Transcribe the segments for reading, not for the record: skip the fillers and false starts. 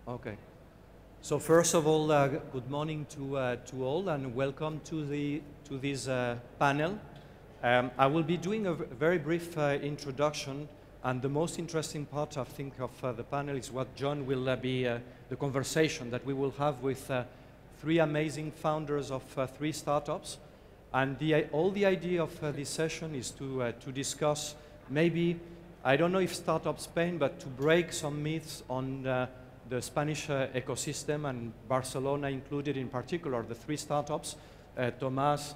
Okay. So first of all, good morning to all, and welcome to this panel. I will be doing a very brief introduction, and the most interesting part, I think, of the panel is what John will be the conversation that we will have with three amazing founders of three startups. And all the idea of this session is to discuss maybe, I don't know if Startup Spain, but to break some myths on the Spanish ecosystem, and Barcelona included in particular. The three startups, Tomás,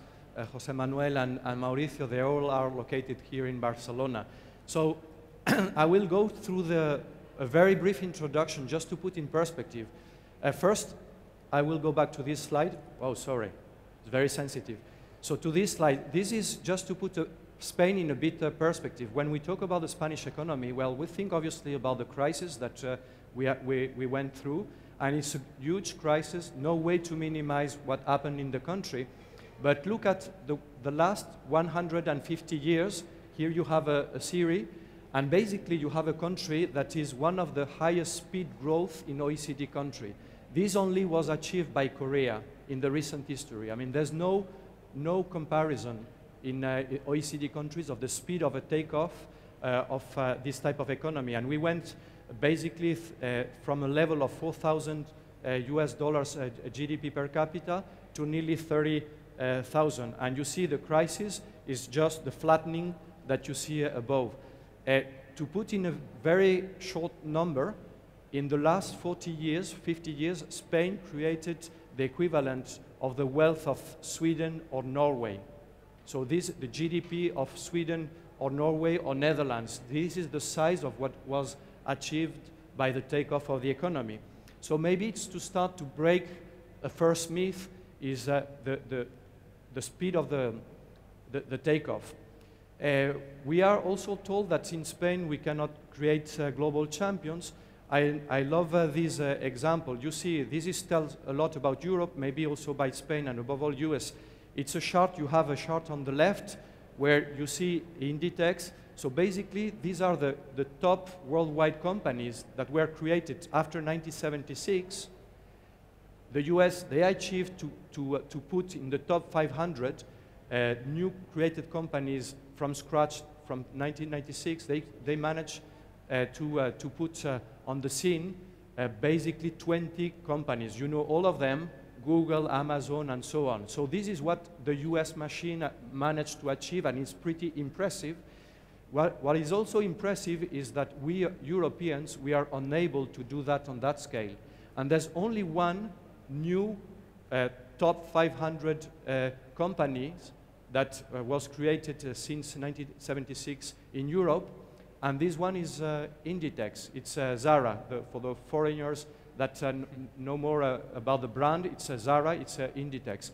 José Manuel, and Mauricio, they all are located here in Barcelona. So I will go through a very brief introduction just to put in perspective. First, I will go back to this slide. Oh, sorry, it's very sensitive. So to this slide, this is just to put Spain in a bit perspective. When we talk about the Spanish economy, well, we think obviously about the crisis that we went through, and it's a huge crisis, no way to minimize what happened in the country. But look at the last 150 years. Here you have a series, and basically you have a country that is one of the highest speed growth in OECD country. This only was achieved by Korea in the recent history. I mean, there's no comparison in OECD countries of the speed of a takeoff of this type of economy. And we went basically from a level of 4,000 US dollars GDP per capita to nearly 30,000. And you see the crisis is just the flattening that you see above. To put in a very short number, in the last 40 years, 50 years, Spain created the equivalent of the wealth of Sweden or Norway. So the GDP of Sweden or Norway or Netherlands, this is the size of what was achieved by the takeoff of the economy. So maybe it's to start to break a first myth is the speed of the takeoff. We are also told that in Spain we cannot create global champions. I love this example. You see, this tells a lot about Europe, maybe also by Spain and above all US. It's a chart, you have a chart on the left where you see Inditex. So basically, these are the top worldwide companies that were created after 1976. The US, they achieved to put in the top 500 new created companies from scratch from 1996. They managed to put on the scene basically 20 companies. You know all of them, Google, Amazon, and so on. So this is what the US machine managed to achieve, and it's pretty impressive. What is also impressive is that we Europeans, we are unable to do that on that scale. And there's only one new top 500 companies that was created since 1976 in Europe, and this one is Inditex. It's Zara. For the foreigners that know more about the brand, it's Zara, it's Inditex.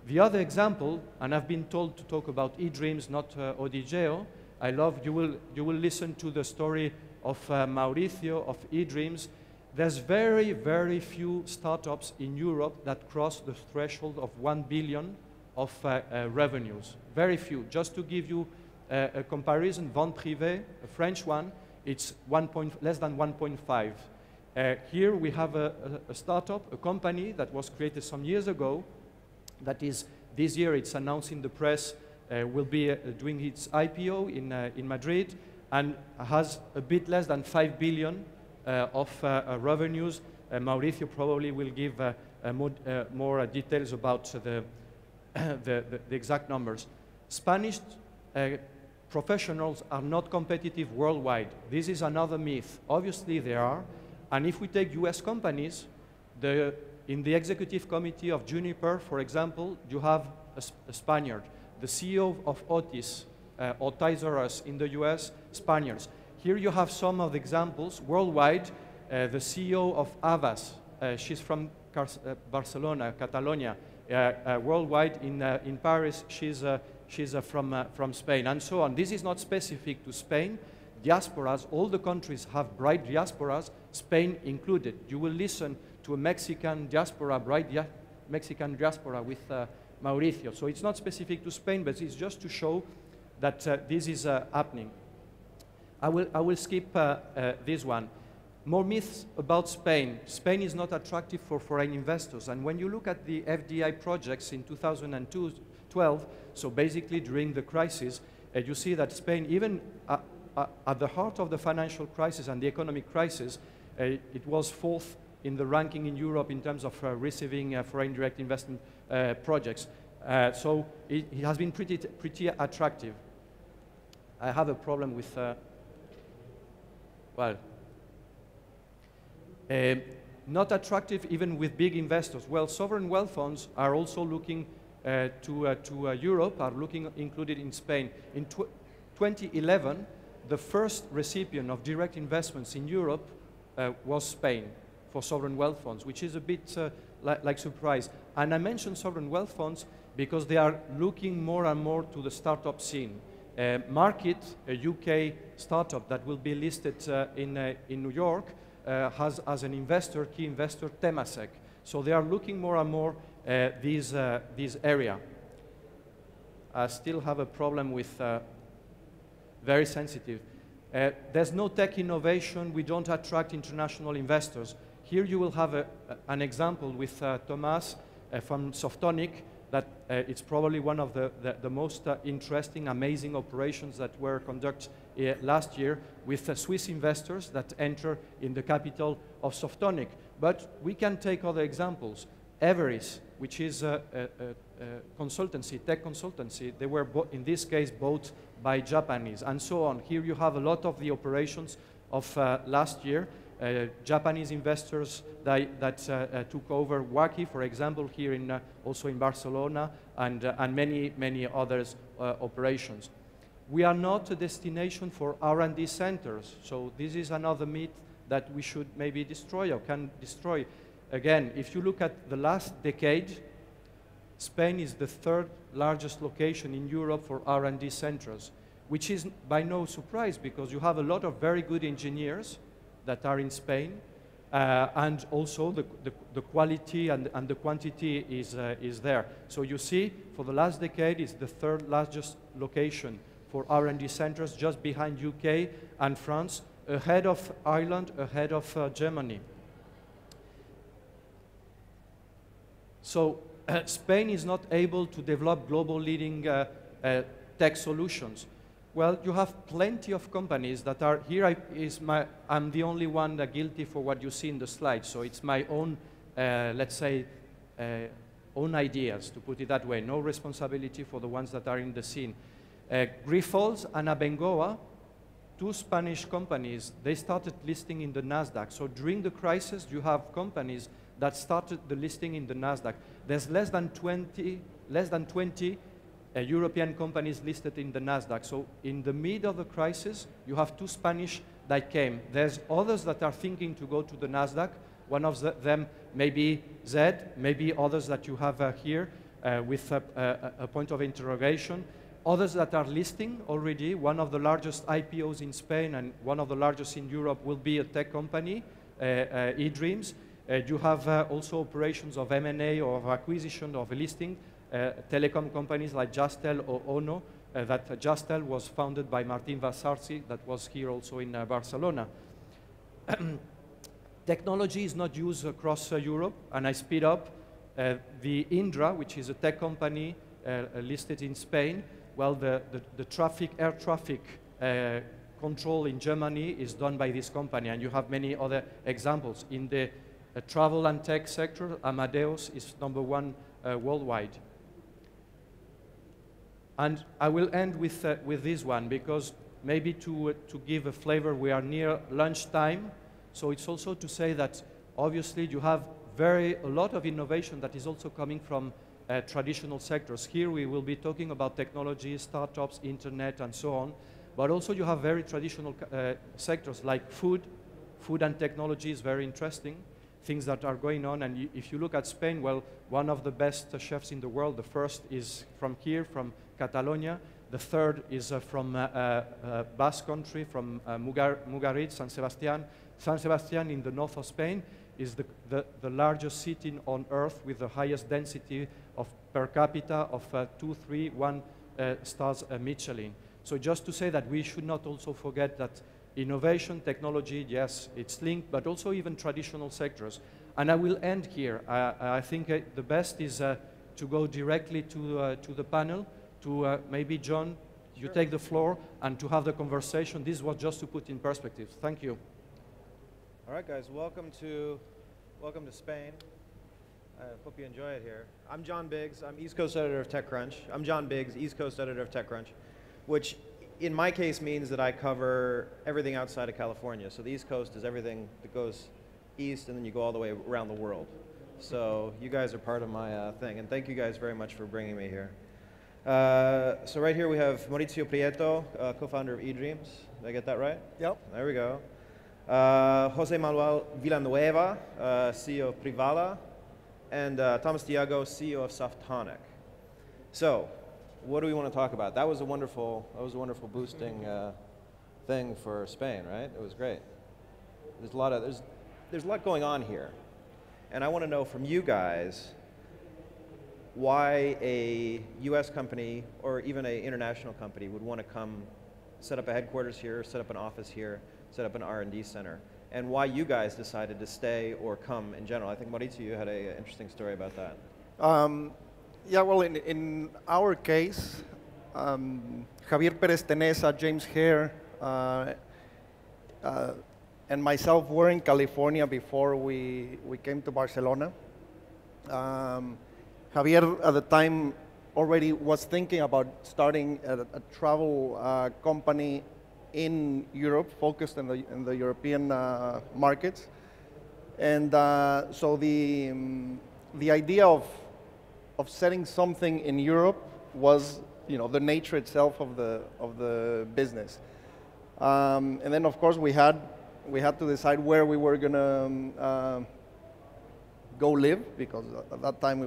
The other example, and I've been told to talk about eDreams, not Odigeo. I love, you will listen to the story of Mauricio, of eDreams. There's very, very few startups in Europe that cross the threshold of 1 billion of revenues. Very few. Just to give you a comparison, Vente Privée, a French one, it's less than 1.5. Here we have a startup, a company that was created some years ago, that is, this year it's announced in the press, will be doing its IPO in Madrid, and has a bit less than 5 billion of revenues. Mauricio probably will give more details about the exact numbers. Spanish professionals are not competitive worldwide. This is another myth. Obviously they are. And if we take US companies, in the executive committee of Juniper, for example, you have a Spaniard. The CEO of Otis, or Toys R Us in the US, Spaniards. Here you have some of the examples worldwide. The CEO of Havas, she's from Barcelona, Catalonia. Worldwide in Paris, she's from Spain, and so on. This is not specific to Spain. Diasporas, all the countries have bright diasporas, Spain included. You will listen to a Mexican diaspora, Mexican diaspora with Mauricio. So it's not specific to Spain, but it's just to show that this is happening. I will skip this one. More myths about Spain. Spain is not attractive for foreign investors. And when you look at the FDI projects in 2012, so basically during the crisis, you see that Spain, even at the heart of the financial crisis and the economic crisis, it was fourth in the ranking in Europe in terms of receiving foreign direct investment projects. So it has been pretty attractive. I have a problem with, not attractive even with big investors. Well, sovereign wealth funds are also looking to Europe, are looking included in Spain. In 2011, the first recipient of direct investments in Europe was Spain for sovereign wealth funds, which is a bit like surprise. And I mentioned sovereign wealth funds because they are looking more and more to the startup scene. Market, a UK startup that will be listed in New York, has as an investor, key investor, Temasek. So they are looking more and more this area. I still have a problem with very sensitive. There's no tech innovation. We don't attract international investors. Here you will have an example with Thomas from Softonic, that it's probably one of the most interesting, amazing operations that were conducted last year with Swiss investors that enter in the capital of Softonic. But we can take other examples. Everis, which is a consultancy, tech consultancy, they were, in this case, bought by Japanese, and so on. Here you have a lot of the operations of last year. Japanese investors that took over Waki, for example, here in also in Barcelona, and many others operations. We are not a destination for R&D centers, so this is another myth that we should maybe destroy or can destroy. Again, if you look at the last decade, Spain is the third largest location in Europe for R&D centers, which is by no surprise because you have a lot of very good engineers that are in Spain, and also the quality and the quantity is there. So you see, for the last decade, it's the third largest location for R&D centers, just behind UK and France, ahead of Ireland, ahead of Germany. So Spain is not able to develop global leading tech solutions. Well, you have plenty of companies that are here. I'm the only one guilty for what you see in the slide, so it's my own, let's say, own ideas, to put it that way. No responsibility for the ones that are in the scene. Grifols and Abengoa, two Spanish companies, they started listing in the NASDAQ. So during the crisis, you have companies that started the listing in the NASDAQ. There's less than 20 European companies listed in the NASDAQ. So in the middle of the crisis, you have two Spanish that came. There's others that are thinking to go to the NASDAQ. One of them may be ESADE, maybe others that you have here with a point of interrogation. Others that are listing already. One of the largest IPOs in Spain and one of the largest in Europe will be a tech company, eDreams. You have also operations of M&A or of acquisition of a listing. Telecom companies like Justel or Ono, that Justel was founded by Martin Vassarsi, that was here also in Barcelona. Technology is not used across Europe, and I speed up. The Indra, which is a tech company listed in Spain, well, the air traffic control in Germany is done by this company, and you have many other examples. In the travel and tech sector, Amadeus is #1 worldwide. And I will end with this one, because maybe to give a flavor, we are near lunchtime. So it's also to say that obviously you have a lot of innovation that is also coming from traditional sectors. Here we will be talking about technology, startups, internet, and so on. But also you have very traditional sectors like food. Food and technology is very interesting. Things that are going on, and if you look at Spain, well, one of the best chefs in the world, the first is from here, from Catalonia. The third is from Basque country, from Mugaritz, San Sebastian. San Sebastian in the north of Spain is the largest city on earth with the highest density of per capita of 2, 3, 1 stars Michelin. So just to say that we should not also forget that innovation, technology, yes, it's linked, but also even traditional sectors. And I will end here. I think the best is to go directly to the panel, to maybe John, you take the floor, and to have the conversation. This was just to put in perspective. Thank you. All right, guys, welcome to Spain. I hope you enjoy it here. I'm John Biggs. I'm East Coast editor of TechCrunch. I'm John Biggs, East Coast editor of TechCrunch, which in my case means that I cover everything outside of California. So the East Coast is everything that goes east, and then you go all the way around the world. So you guys are part of my thing, and thank you guys very much for bringing me here. So right here we have Mauricio Prieto, co-founder of eDreams. Did I get that right? Yep. There we go. Jose Manuel Villanueva, CEO of Privala, and Thomas Diago, CEO of Softonic. So, what do we want to talk about? That was a wonderful boosting thing for Spain, right? It was great. There's a lot going on here, and I want to know from you guys why a U.S. company or even an international company would want to come set up a headquarters here, set up an office here, set up an R&D center, and why you guys decided to stay or come in general. I think Mauricio, you had an interesting story about that. Yeah, well, in our case, Javier Pérez Tenesa, James Hare, and myself were in California before we came to Barcelona. Javier at the time already was thinking about starting a travel company in Europe, focused in the European markets. And so the idea of setting something in Europe was, the nature itself of the business. And then of course we had to decide where we were gonna go live, because at that time we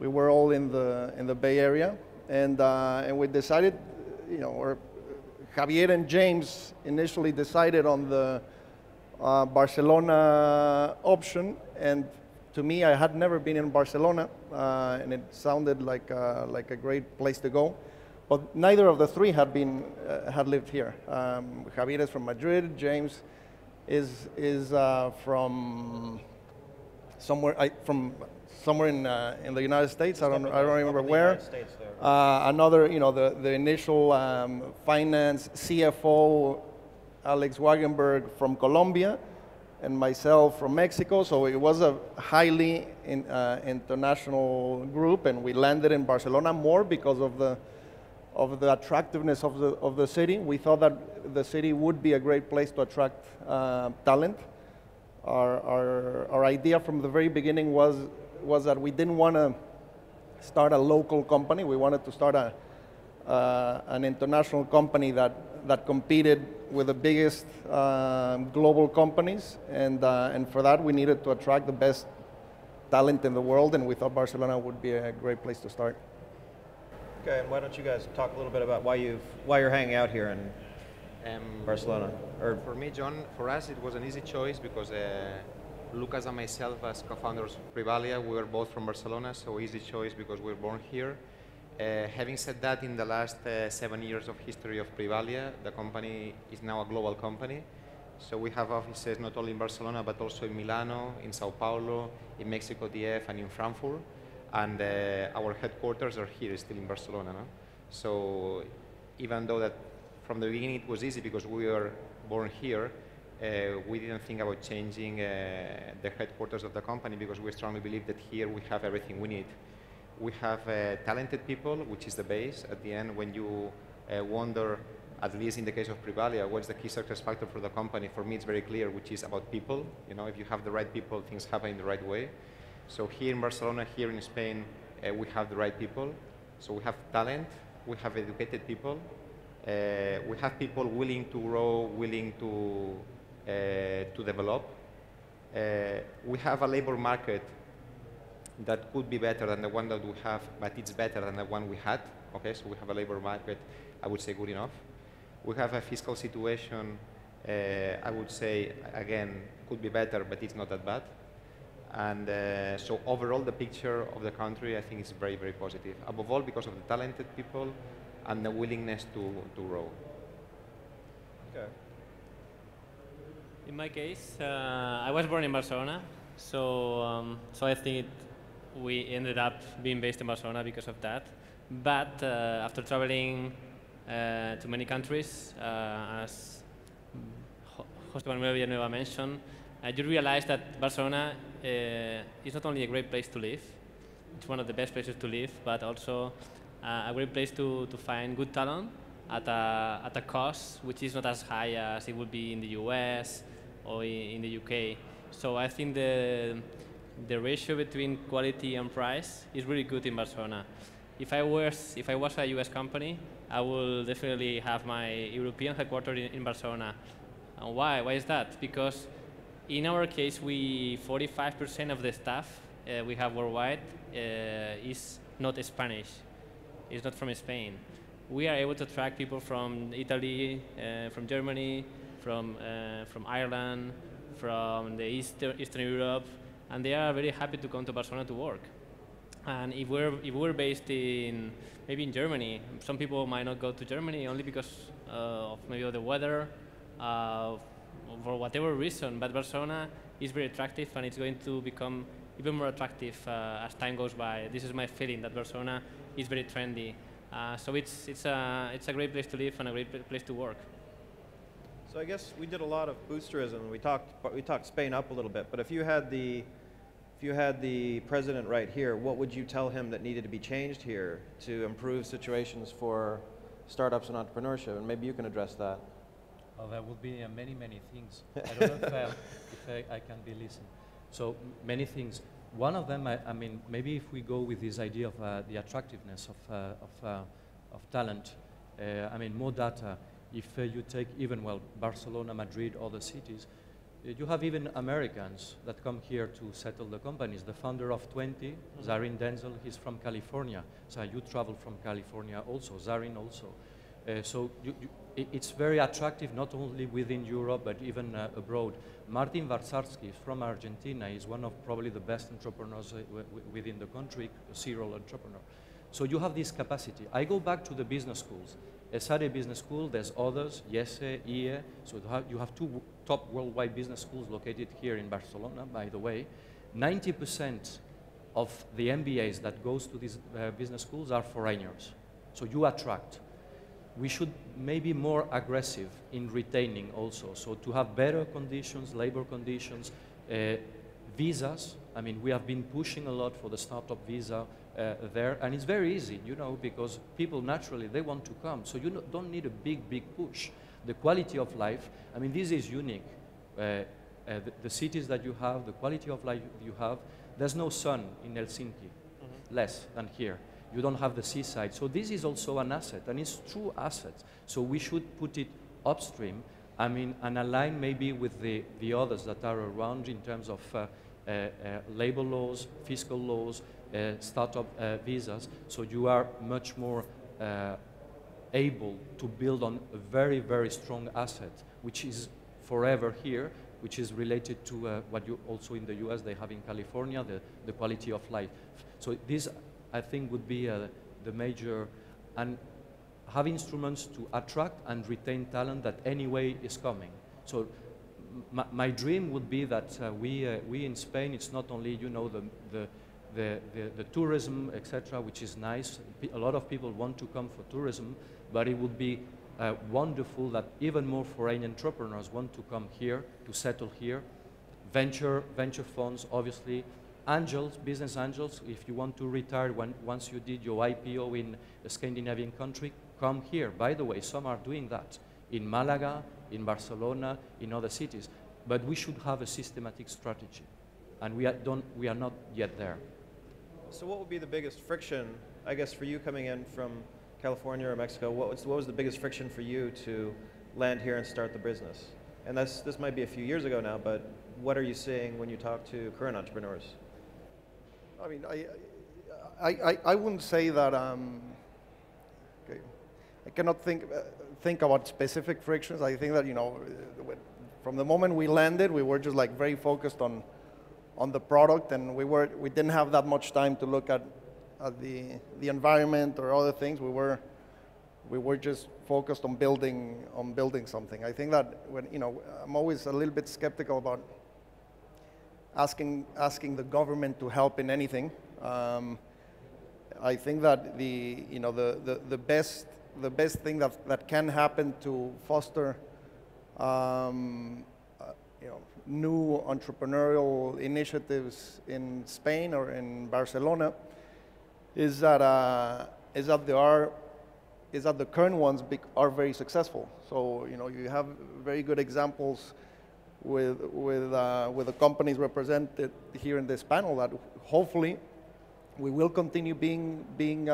were all in the Bay Area, and we decided, or Javier and James initially decided on the Barcelona option, and to me, I had never been in Barcelona, and it sounded like a great place to go. But neither of the three had lived here. Javier is from Madrid. James is from somewhere in the United States. I don't remember where. Another, the initial finance CFO, Alex Wagenberg from Colombia, and myself from Mexico. So it was a highly international group, and we landed in Barcelona more because of the attractiveness of the city. We thought that the city would be a great place to attract talent. Our idea from the very beginning was that we didn't want to start a local company. We wanted to start an international company that competed with the biggest global companies, and for that we needed to attract the best talent in the world, and we thought Barcelona would be a great place to start. Okay, and why don't you guys talk a little bit about why you're hanging out here in Barcelona? For me, John, for us it was an easy choice because Lucas and myself, as co-founders of Privalia, we were both from Barcelona, so easy choice because we were born here. Having said that, in the last 7 years of history of Privalia, the company is now a global company. So we have offices not only in Barcelona, but also in Milano, in Sao Paulo, in Mexico DF, and in Frankfurt. And our headquarters are here, still in Barcelona. No? So even though that from the beginning it was easy because we were born here, we didn't think about changing the headquarters of the company because we strongly believe that here we have everything we need. We have talented people, which is the base. At the end, when you wonder, at least in the case of Privalia, what's the key success factor for the company? For me, it's very clear, which is about people. If you have the right people, things happen in the right way. So here in Barcelona, here in Spain, we have the right people. So we have talent, we have educated people, we have people willing to grow, willing to develop. We have a labor market that could be better than the one that we have, but it's better than the one we had. Okay, so we have a labor market, I would say, good enough. We have a fiscal situation, I would say, again, could be better, but it's not that bad. And so overall, the picture of the country, I think, is very, very positive. Above all, because of the talented people and the willingness to grow. Okay. In my case, I was born in Barcelona, so I think we ended up being based in Barcelona because of that. But after traveling to many countries, as José Manuel Villanueva mentioned, you realize that Barcelona is not only a great place to live, it's one of the best places to live, but also a great place to find good talent at a cost which is not as high as it would be in the US or in the UK. So I think the ratio between quality and price is really good in Barcelona. If I was a US company, I will definitely have my European headquarters in Barcelona. And why? Why is that? Because in our case, 45% of the staff we have worldwide is not Spanish. It's not from Spain. We are able to attract people from Italy, from Germany, from Ireland, from the Eastern Europe, and they are very happy to come to Barcelona to work. And if we're based maybe in Germany, some people might not go to Germany only because of maybe the weather, for whatever reason. But Barcelona is very attractive, and it's going to become even more attractive as time goes by. This is my feeling, that Barcelona is very trendy. So it's a great place to live and a great place to work. So I guess we did a lot of boosterism. We talked Spain up a little bit. But if you had the president right here, what would you tell him that needed to be changed here to improve situations for startups and entrepreneurship? And maybe you can address that. Well, there would be many, many things. I don't know if I can be listening. So many things. One of them, I mean, maybe if we go with this idea of the attractiveness of talent, I mean, more data. If you take even, well, Barcelona, Madrid, other cities, you have even Americans that come here to settle the companies. The founder of 20, Zarin Denzel, he's from California. So you travel from California also, Zarin also. So it's very attractive, not only within Europe, but even abroad. Martin Varsarski from Argentina is one of probably the best entrepreneurs within the country, a serial entrepreneur. So you have this capacity. I go back to the business schools. ESADE Business School, there's others, ESADE, EE. So you have two top worldwide business schools located here in Barcelona, by the way. 90% of the MBAs that goes to these business schools are foreigners. So you attract. We should maybe more aggressive in retaining also. So to have better conditions, labor conditions, visas. I mean, we have been pushing a lot for the startup visa there, and it's very easy, you know, because people naturally, they want to come. So you don't need a big push. The quality of life, I mean, this is unique. The cities that you have, the quality of life you have, there's no sun in Helsinki, less than here. You don't have the seaside. So this is also an asset, and it's true asset. So we should put it upstream, I mean, and align maybe with the others that are around in terms of labor laws, fiscal laws, startup visas. So you are much more able to build on a very strong asset, which is forever here, which is related to what you also in the US they have in California, the quality of life. So this, I think, would be the major, and have instruments to attract and retain talent that anyway is coming. So my dream would be that we in Spain, it's not only, you know, the tourism, etc., which is nice. A lot of people want to come for tourism, but it would be wonderful that even more foreign entrepreneurs want to come here, to settle here. Venture funds, obviously. Angels, business angels, if you want to retire once you did your IPO in a Scandinavian country, come here. By the way, some are doing that in Malaga, in Barcelona, in other cities. But we should have a systematic strategy, and we are not yet there. So what would be the biggest friction, I guess, for you coming in from California or Mexico? What was the biggest friction for you to land here and start the business? And this might be a few years ago now, but what are you seeing when you talk to current entrepreneurs? I mean, I wouldn't say that. Okay, I cannot think about specific frictions. I think that, you know, from the moment we landed, we were just like very focused on the product, and we didn't have that much time to look at the environment or other things. We We were just focused on building something. I think that I'm always a little bit skeptical about asking the government to help in anything. I think that the best thing that can happen to foster new entrepreneurial initiatives in Spain or in Barcelona is that the current ones are very successful. So you have very good examples with the companies represented here in this panel that hopefully we will continue being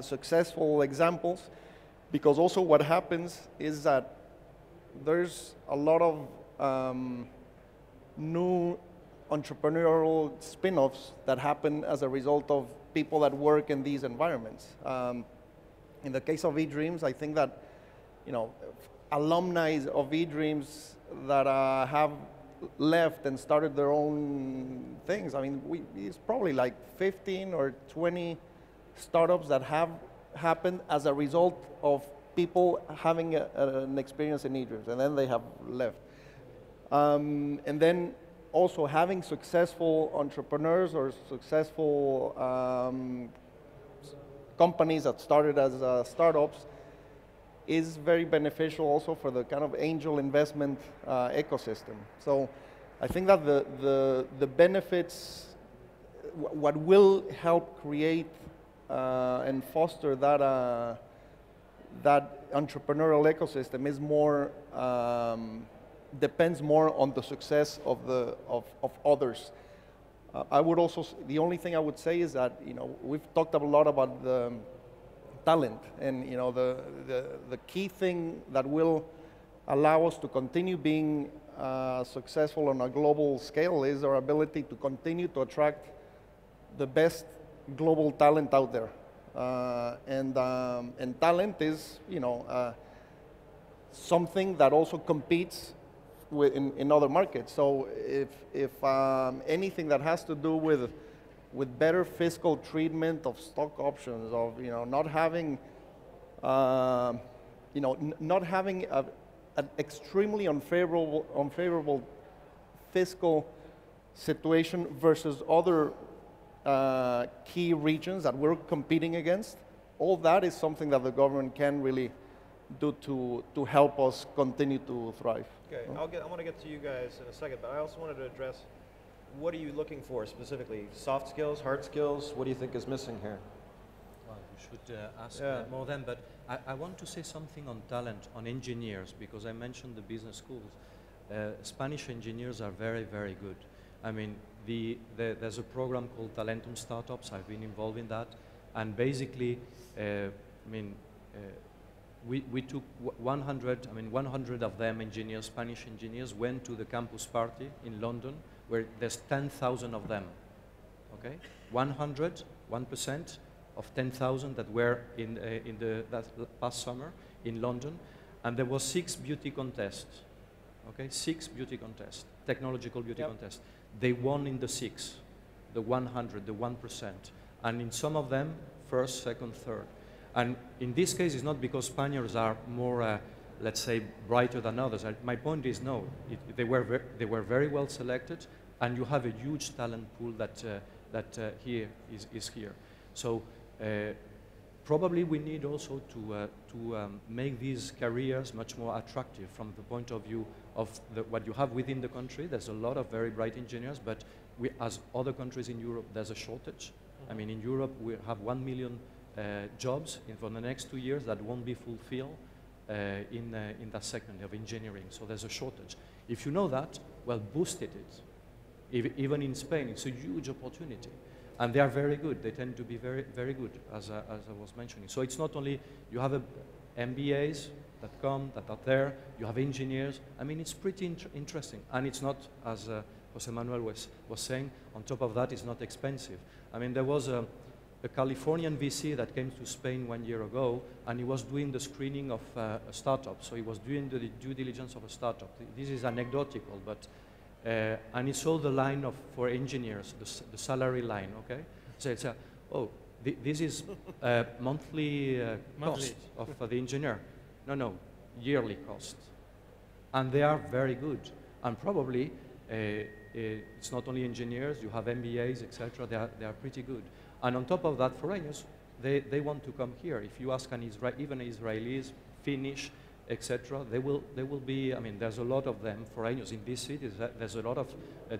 successful examples, because also what happens is that there's a lot of new entrepreneurial spin-offs that happen as a result of people that work in these environments. In the case of eDreams, I think that alumni of eDreams that have left and started their own things. I mean, it's probably like 15 or 20 startups that have happened as a result of people having an experience in eDreams, and then they have left. And then also having successful entrepreneurs or successful companies that started as startups is very beneficial also for the kind of angel investment ecosystem. So I think that the benefits, what will help create and foster that entrepreneurial ecosystem is more, depends more on the success of others. I would also, the only thing I would say is that, we've talked a lot about the talent, and the key thing that will allow us to continue being successful on a global scale is our ability to continue to attract the best global talent out there. And talent is, something that also competes in other markets. So if anything that has to do with better fiscal treatment of stock options, of not having not having an extremely unfavorable fiscal situation versus other key regions that we're competing against, all that is something that the government can really do to help us continue to thrive. Okay, I want to get to you guys in a second, but I also wanted to address, what are you looking for specifically? Soft skills, hard skills? What do you think is missing here? Well, you should ask more than, but I want to say something on talent, on engineers, because I mentioned the business schools. Spanish engineers are very, very good. I mean, there's a program called Talentum Startups. I've been involved in that, and basically, we took 100 of them, engineers, Spanish engineers, went to the campus party in London, where there's 10,000 of them, okay? 1% of 10,000 that were in that past summer in London, and there was 6 beauty contests, okay? 6 beauty contests, technological beauty contests. They won in the 6, the 100, the 1%, and in some of them, first, second, third. And in this case, it's not because Spaniards are more, let's say, brighter than others. My point is, no, they were very well selected, and you have a huge talent pool that here is here. So probably we need also to make these careers much more attractive from the point of view of what you have within the country. There's a lot of very bright engineers, but as other countries in Europe, there's a shortage. I mean, in Europe, we have 1 million jobs for the next 2 years that won't be fulfilled in that segment of engineering. So there's a shortage. If you know that, well, boost it. Even in Spain, it's a huge opportunity. And they are very good. They tend to be very, very good, as I was mentioning. So it's not only you have MBAs that come, that are there, you have engineers. I mean, it's pretty interesting. And it's not, as Jose Manuel was saying, on top of that, it's not expensive. I mean, there was a Californian VC that came to Spain 1 year ago, and he was doing the screening of a startup. So he was doing the due diligence of a startup. This is anecdotal, but and he saw the line for engineers, the salary line. Okay, so it's This is monthly cost of the engineer. No, yearly cost. And they are very good. And probably it's not only engineers, you have MBAs, etc. They are pretty good. And on top of that, foreigners, they want to come here. If you ask even Israelis, Finnish, etc., they will be, I mean, there's a lot of them, foreigners in these cities. There's a lot of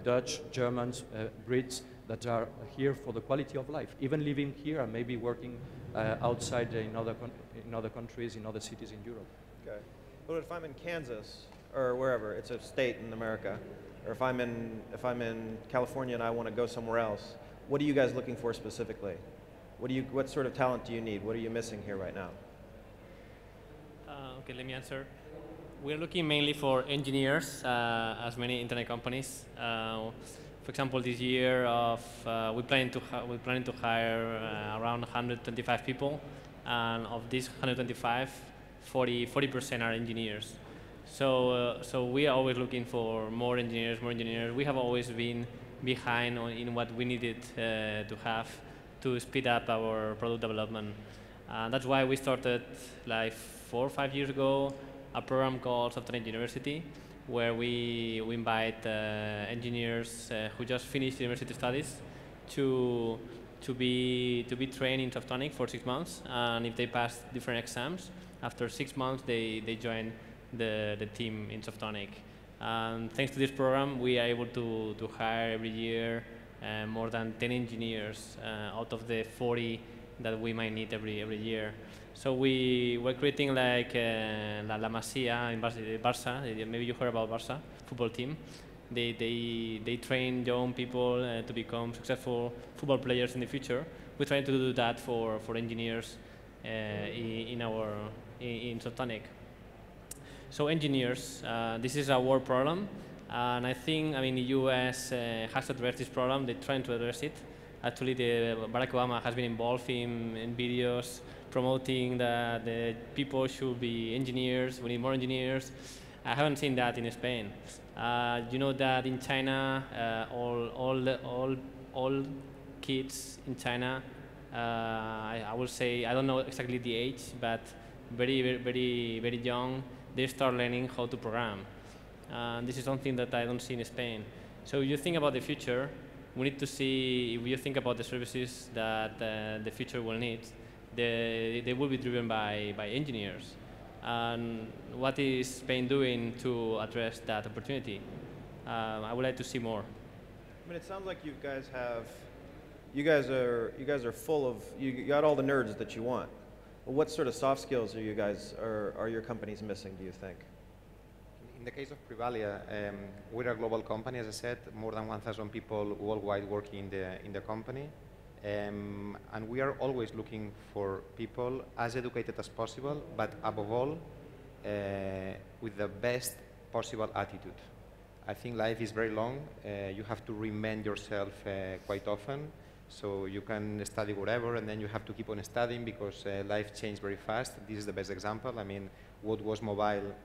Dutch, Germans, Brits that are here for the quality of life, even living here and maybe working outside in other countries, in other cities in Europe. Okay. But if I'm in Kansas or wherever, it's a state in America, or if I'm in California and I want to go somewhere else, what are you guys looking for specifically? What sort of talent do you need? What are you missing here right now? Okay, let me answer. We're looking mainly for engineers, as many internet companies. For example, this year we're planning to hire around 125 people, and of these 125, 40% are engineers. So we are always looking for more engineers. We have always been behind in what we needed to have to speed up our product development. That's why we started like 4 or 5 years ago a program called Software University, where we invite engineers who just finished university studies to be trained in Softonic for 6 months, and if they pass different exams, after 6 months they join the team in Softonic. And thanks to this program, we are able to hire every year more than 10 engineers out of the 40 that we might need every year. So we're creating like La Masia in Barça. Maybe you heard about Barça football team. They train young people to become successful football players in the future. We're trying to do that for engineers in Softonic. So engineers, this is a world problem, and I think the US has addressed this problem. They're trying to address it. Actually, Barack Obama has been involved in videos promoting that the people should be engineers. We need more engineers. I haven't seen that in Spain. You know that in China, all kids in China, I will say, I don't know exactly the age, but very young, they start learning how to program. This is something that I don't see in Spain. So you think about the future, we need to see, if you think about the services that the future will need, they will be driven by engineers. And what is Spain doing to address that opportunity? I would like to see more. I mean, it sounds like you guys are full of, you got all the nerds that you want. Well, what sort of soft skills are your companies missing, do you think? In the case of Privalia, we're a global company, as I said, more than 1,000 people worldwide working in the company. And we are always looking for people as educated as possible, but above all, with the best possible attitude. I think life is very long. You have to reinvent yourself quite often. So you can study whatever, and then you have to keep on studying because life changes very fast. This is the best example. I mean, what was mobile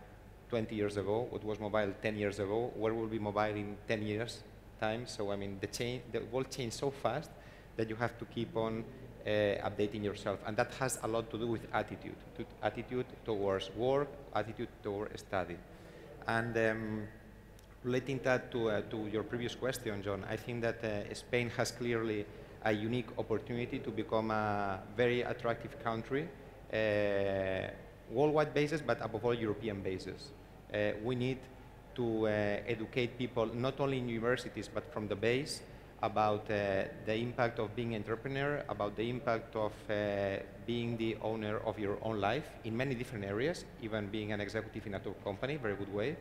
20 years ago, what was mobile 10 years ago, where will be mobile in 10 years time? So I mean, the world changed so fast that you have to keep on updating yourself. And that has a lot to do with attitude, attitude towards work, attitude towards study. And relating that to your previous question, John, I think that Spain has clearly a unique opportunity to become a very attractive country, worldwide basis, but above all European basis. We need to educate people, not only in universities, but from the base, about the impact of being an entrepreneur, about the impact of being the owner of your own life in many different areas, even being an executive in a top company, very good way,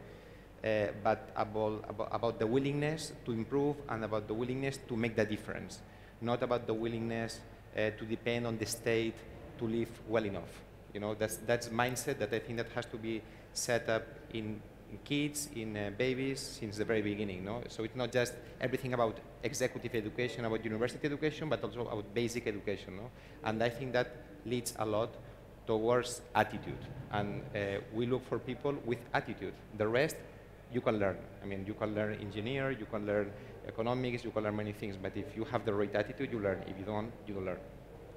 but about the willingness to improve and about the willingness to make the difference, not about the willingness to depend on the state to live well enough. You know, that's mindset that I think that has to be set up in kids, in babies, since the very beginning. No? So it's not just everything about executive education, about university education, but also about basic education. No? And I think that leads a lot towards attitude. And we look for people with attitude. The rest, you can learn. I mean, you can learn engineer, you can learn economics, you can learn many things. But if you have the right attitude, you learn. If you don't learn.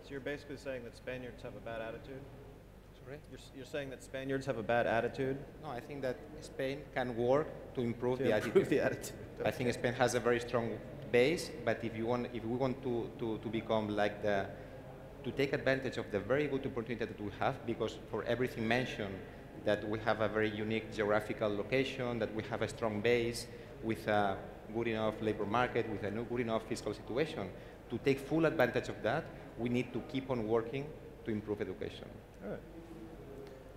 So you're basically saying that Spaniards have a bad attitude? Sorry? You're saying that Spaniards have a bad attitude? No, I think that Spain can work to improve To the improve attitude. the attitude. I think Spain has a very strong base, but if we want to become like to take advantage of the very good opportunity that we have, because for everything mentioned, that we have a very unique geographical location, that we have a strong base with a good enough labor market, with a good enough fiscal situation. To take full advantage of that, we need to keep on working to improve education. All right.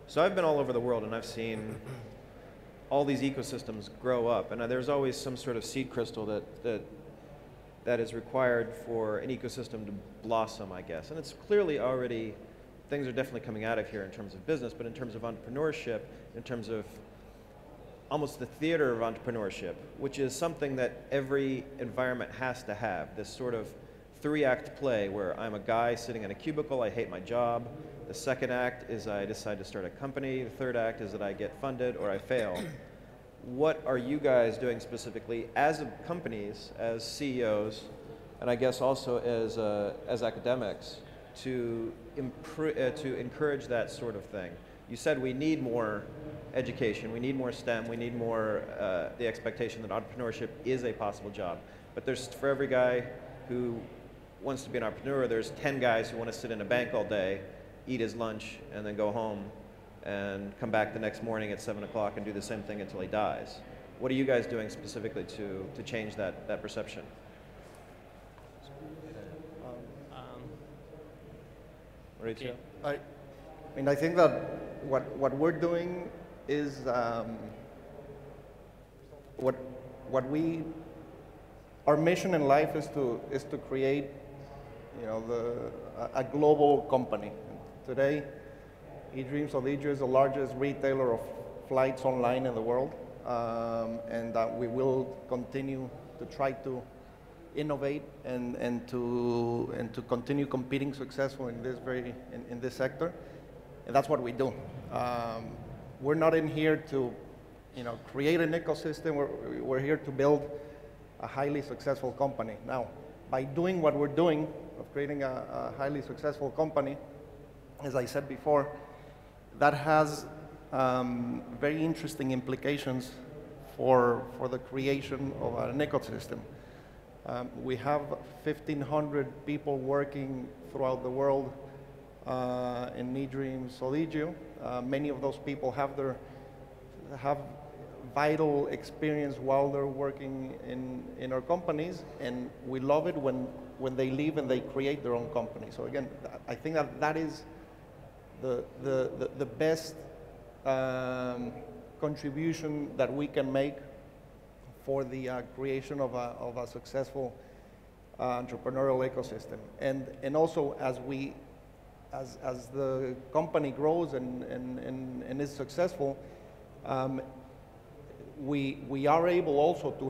So I've been all over the world and I've seen all these ecosystems grow up, and there's always some sort of seed crystal that is required for an ecosystem to blossom, I guess. And it's clearly already, things are definitely coming out of here in terms of business, but in terms of entrepreneurship, in terms of almost the theater of entrepreneurship, which is something that every environment has to have, this sort of 3-act play where I'm a guy sitting in a cubicle, I hate my job. The second act is I decide to start a company. The third act is that I get funded or I fail. What are you guys doing specifically as companies, as CEOs, and I guess also as academics to encourage that sort of thing? You said we need more education, we need more STEM, we need more the expectation that entrepreneurship is a possible job. But there's, for every guy who wants to be an entrepreneur, there's 10 guys who want to sit in a bank all day, eat his lunch, and then go home and come back the next morning at 7 o'clock and do the same thing until he dies. What are you guys doing specifically to change that perception? Mauricio? I mean, I think that what we're doing is our mission in life is to create, you know, a global company. Today, eDreams Odilio is the largest retailer of flights online in the world, and we will continue to try to innovate and to continue competing successfully in this sector, and that's what we do. We're not in here to, you know, create an ecosystem. We're here to build a highly successful company. Now, by doing what we're doing of creating a highly successful company, as I said before, that has very interesting implications for the creation of an ecosystem. We have 1,500 people working throughout the world in eDreams Odilio. Many of those people have vital experience while they're working in our companies, and we love it when they leave and they create their own company. So again, I think that is the best contribution that we can make for the creation of a successful entrepreneurial ecosystem. And also as the company grows and is successful, we are able also to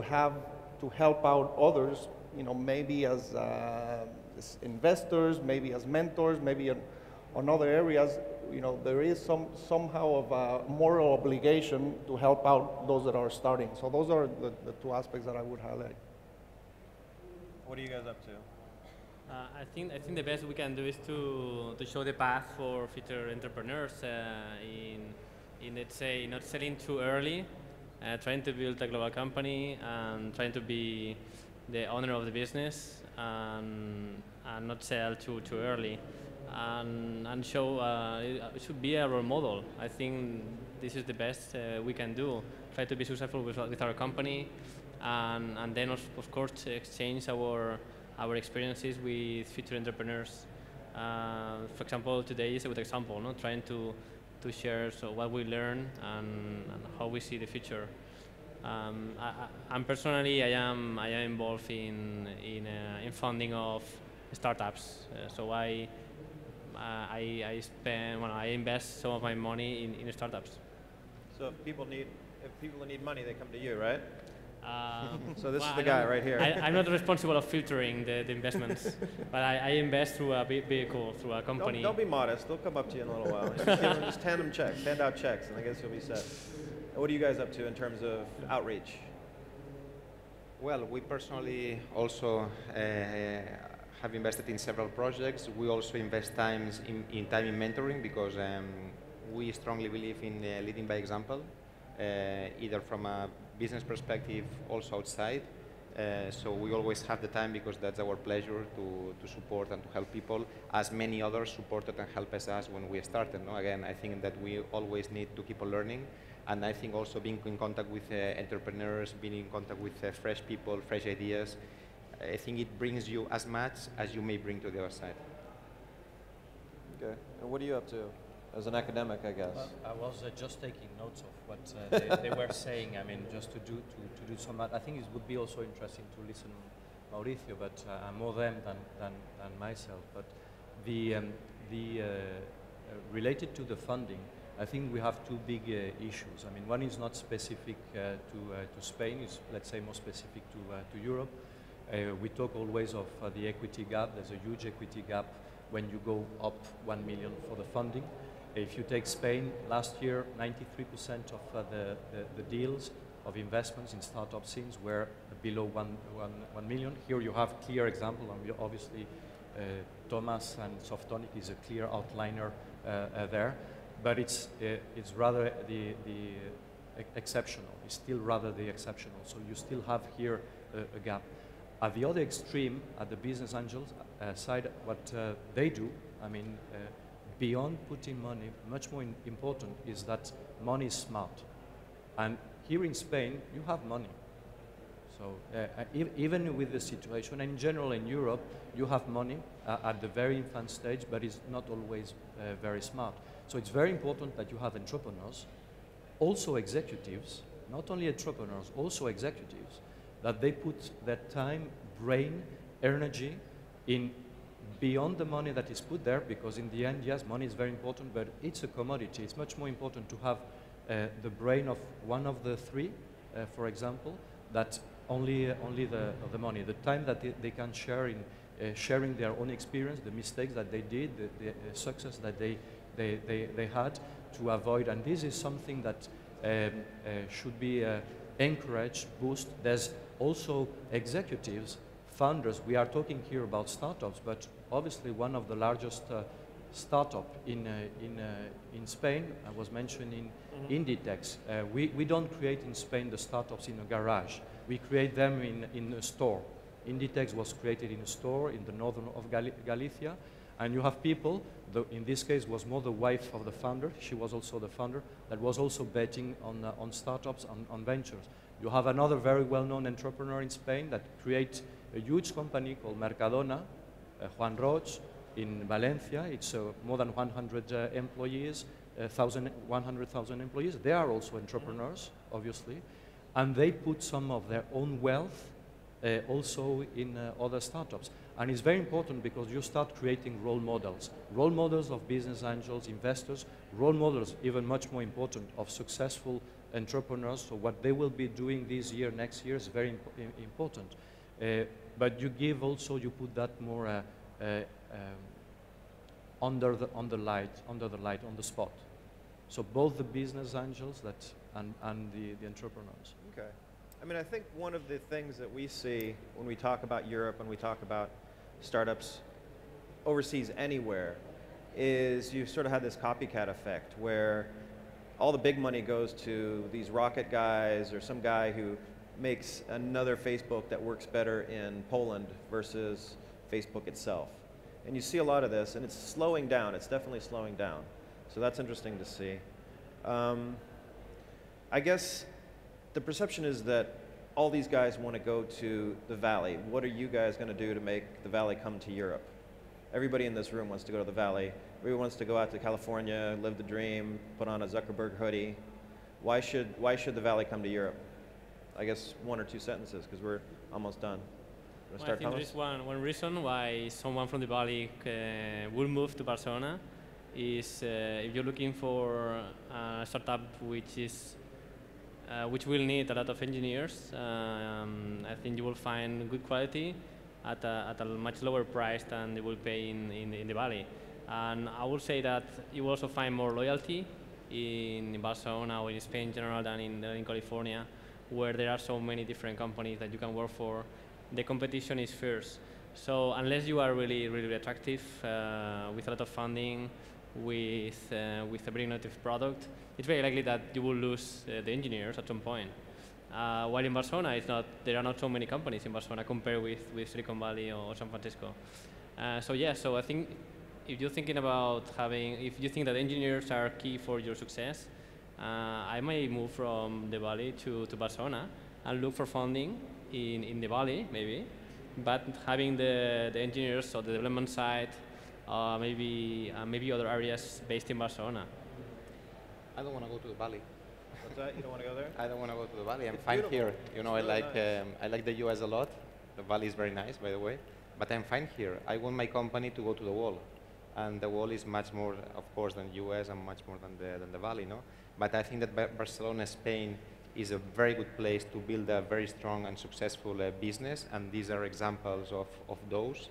help out others, you know, maybe as investors, maybe as mentors, maybe on other areas. You know, there is somehow of a moral obligation to help out those that are starting. So those are the two aspects that I would highlight. What are you guys up to? I think the best we can do is to show the path for future entrepreneurs in let's say not selling too early, trying to build a global company and trying to be the owner of the business and not sell too early. And show it should be a role model. I think this is the best we can do. Try to be successful with our company, and then of course exchange our experiences with future entrepreneurs. For example, today is a good example. No, trying to share what we learn and how we see the future. And personally, I am involved in funding of startups. So I invest some of my money in startups. So if people need money, they come to you, right? So this well, is the guy right here. I'm not responsible of filtering the investments, but I invest through a vehicle, through a company. Don't be modest. They'll come up to you in a little while. Just hand out checks, and I guess you'll be set. And what are you guys up to in terms of outreach? Well, we personally also have invested in several projects. We also invest time in mentoring because we strongly believe in leading by example, either from a business perspective, also outside. So we always have the time because that's our pleasure to support and to help people, as many others supported and helped us when we started. No? Again, I think that we always need to keep on learning, and I think also being in contact with entrepreneurs, being in contact with fresh people, fresh ideas, I think it brings you as much as you may bring to the other side. Okay. And what are you up to as an academic, I guess? Well, I was just taking notes of what they were saying. I mean, just to do some. I think it would be also interesting to listen Mauricio, but more them than myself. But the related to the funding, I think we have two big issues. I mean, one is not specific to Spain. It's, let's say, more specific to Europe. We talk always of the equity gap. There's a huge equity gap when you go up 1 million for the funding. If you take Spain, last year, 93% of the deals of investments in startup scenes were below 1 million. Here you have clear example, and obviously Thomas and Softonic is a clear outliner there, but it's rather the exceptional. It's still rather the exceptional. So you still have here a gap. At the other extreme, at the business angels side, what they do, I mean, beyond putting money, much more important is that money is smart. And here in Spain, you have money. So even with the situation, and in general in Europe, you have money at the very infant stage, but it's not always very smart. So it's very important that you have entrepreneurs, also executives, not only entrepreneurs, also executives, that they put their time, brain, energy in beyond the money that is put there, because in the end, yes, money is very important, but it's a commodity. It's much more important to have the brain of one of the three, for example, that only the money, the time that they can share in sharing their own experience, the mistakes that they did, the success that they had to avoid. And this is something that should be encouraged, boosted. There's also executives, founders. We are talking here about startups, but obviously one of the largest startup in Spain, I was mentioning Inditex. We don't create in Spain the startups in a garage. We create them in a store. Inditex was created in a store in the northern of Galicia, and you have people, in this case was more the wife of the founder, she was also the founder, that was also betting on startups, on ventures. You have another very well-known entrepreneur in Spain that creates a huge company called Mercadona, Juan Roig, in Valencia. It's more than 100 employees, 100,000 employees. They are also entrepreneurs, obviously, and they put some of their own wealth also in other startups. And it's very important because you start creating role models of business angels, investors, role models, even much more important, of successful entrepreneurs. So what they will be doing this year, next year is very important. But you give also, you put that more under the light, on the spot. So both the business angels and the entrepreneurs. Okay. I mean, I think one of the things that we see when we talk about Europe, when we talk about startups overseas anywhere, is you sort of have this copycat effect where all the big money goes to these rocket guys or some guy who makes another Facebook that works better in Poland versus Facebook itself. And you see a lot of this, and it's slowing down. It's definitely slowing down. So that's interesting to see. I guess the perception is that all these guys want to go to the Valley. What are you guys going to do to make the Valley come to Europe? Everybody in this room wants to go to the Valley. Everyone wants to go out to California, live the dream, put on a Zuckerberg hoodie. Why should the Valley come to Europe? I guess one or two sentences, because we're almost done. Well, I think there is one reason why someone from the Valley will move to Barcelona is if you're looking for a startup which will need a lot of engineers, I think you will find good quality at a much lower price than they will pay in the Valley. And I would say that you will also find more loyalty in Barcelona or in Spain in general than in California, where there are so many different companies that you can work for, the competition is fierce. So unless you are really, really attractive with a lot of funding, with a very innovative product, it's very likely that you will lose the engineers at some point. While in Barcelona, there are not so many companies in Barcelona compared with Silicon Valley or San Francisco. So I think if you're thinking about if you think that engineers are key for your success, I may move from the Valley to Barcelona and look for funding in the Valley, maybe, but having the engineers or the development side, maybe other areas based in Barcelona. I don't want to go to the Valley. What's that? You don't want to go there? I don't want to go to the Valley. I'm fine here. You know, I like the US a lot. The Valley is very nice, by the way. But I'm fine here. I want my company to go to the wall. And the wall is much more, of course, than US and much more than the Valley, no? But I think that Barcelona, Spain, is a very good place to build a very strong and successful business. And these are examples of those.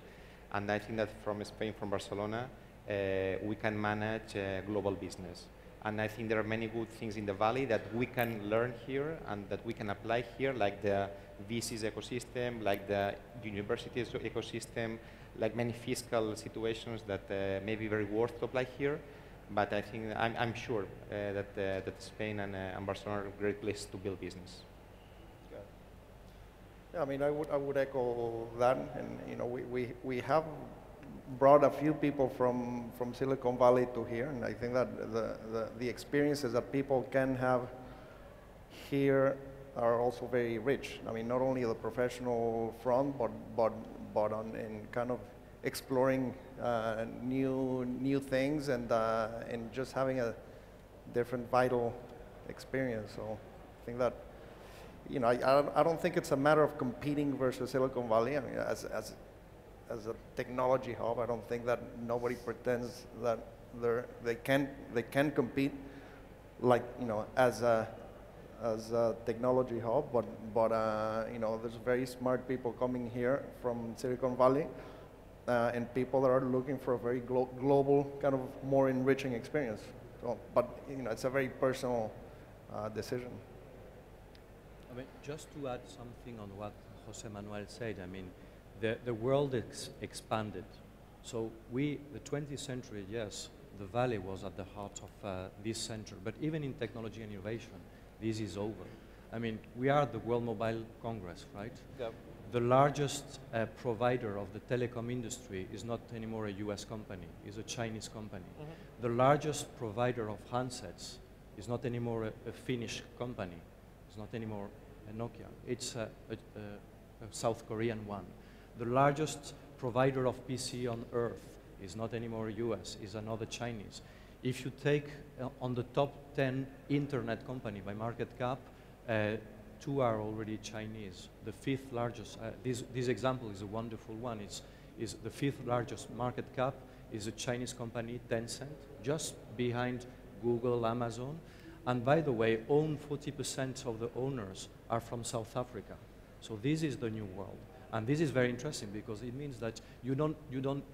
And I think that from Spain, from Barcelona, we can manage global business. And I think there are many good things in the Valley that we can learn here and that we can apply here, like the VCs ecosystem, like the universities ecosystem, like many fiscal situations that may be very worth to apply here. But I think I'm sure that Spain and Barcelona are a great place to build business. Yeah, I mean, I would echo that, and you know, we have brought a few people from Silicon Valley to here, and I think that the experiences that people can have here are also very rich. I mean, not only the professional front, but in kind of exploring new things and just having a different vital experience. So I think that, you know, I don't think it's a matter of competing versus Silicon Valley. I mean, as a technology hub, I don't think that nobody pretends that they can compete, like, you know, as a technology hub. But you know, there's very smart people coming here from Silicon Valley, and people that are looking for a very global, kind of more enriching experience. So, but you know, it's a very personal decision. I mean, just to add something on what Jose Manuel said, I mean, the world expanded. So the 20th century, yes, the Valley was at the heart of this century, but even in technology and innovation, this is over. I mean, we are the World Mobile Congress, right? Yep. The largest provider of the telecom industry is not anymore a US company, it's a Chinese company. Mm-hmm. The largest provider of handsets is not anymore a Finnish company, it's not anymore a Nokia, it's a South Korean one. The largest provider of PC on earth is not anymore US, is another Chinese. If you take on the top 10 internet company by market cap, 2 are already Chinese. The 5th largest, this example is a wonderful one, is the 5th largest market cap is a Chinese company, Tencent, just behind Google, Amazon. And by the way, 40% of the owners are from South Africa. So this is the new world. And this is very interesting because it means that you don't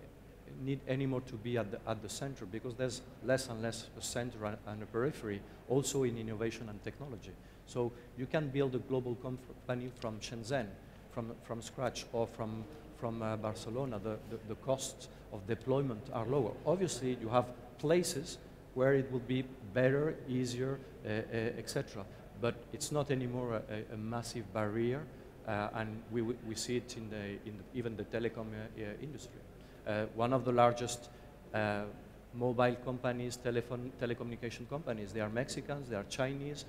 need anymore to be at the center, because there's less and less a center and a periphery, also in innovation and technology. So you can build a global company from Shenzhen, from scratch, or from Barcelona. The costs of deployment are lower. Obviously, you have places where it will be better, easier, etc. But it's not anymore a massive barrier. And we see it in even the telecom industry. One of the largest mobile companies, telecommunication companies, they are Mexicans, they are Chinese,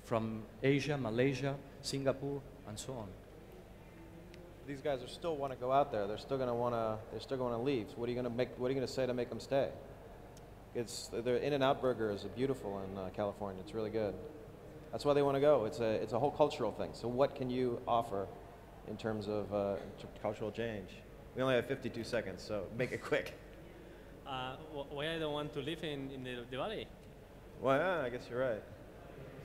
from Asia, Malaysia, Singapore, and so on. These guys still want to go out there. They're still going to want to. They're still going to leave. So what are you going to say to make them stay? The In-N-Out Burger is beautiful in California. It's really good. That's why they want to go. It's a whole cultural thing. So what can you offer in terms of cultural change? We only have 52 seconds, so make it quick. Why I don't want to live in the Valley? Well, yeah, I guess you're right.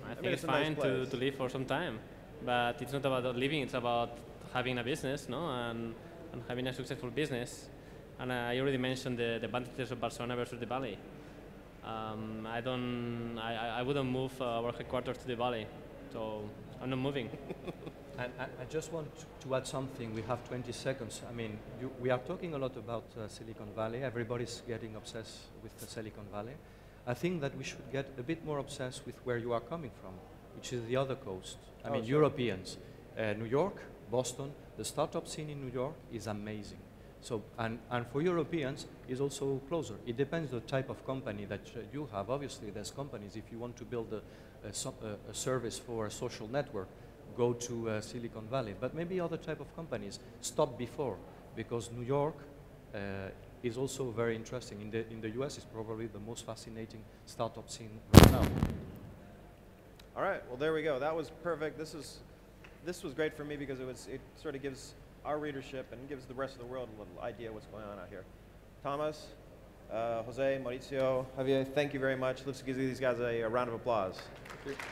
I think it's fine to live for some time, but it's not about living. It's about having a business, no, and having a successful business. And I already mentioned the advantages of Barcelona versus the Valley. I wouldn't move our headquarters to the Valley, so I'm not moving. And I just want to add something. We have 20 seconds. I mean, we are talking a lot about Silicon Valley. Everybody's getting obsessed with the Silicon Valley. I think that we should get a bit more obsessed with where you are coming from, which is the other coast. I mean, sure. Europeans. New York, Boston, the startup scene in New York is amazing. So, and for Europeans, is also closer. It depends the type of company that you have. Obviously, there's companies, if you want to build a service for a social network, go to Silicon Valley. But maybe other type of companies stop before, because New York is also very interesting. In the US, it's probably the most fascinating startup scene right now. All right, well, there we go. That was perfect. This was great for me because it sort of gives our readership and gives the rest of the world a little idea what's going on out here. Thomas, Jose, Mauricio, Javier, thank you very much. Let's give these guys a round of applause. Thank you.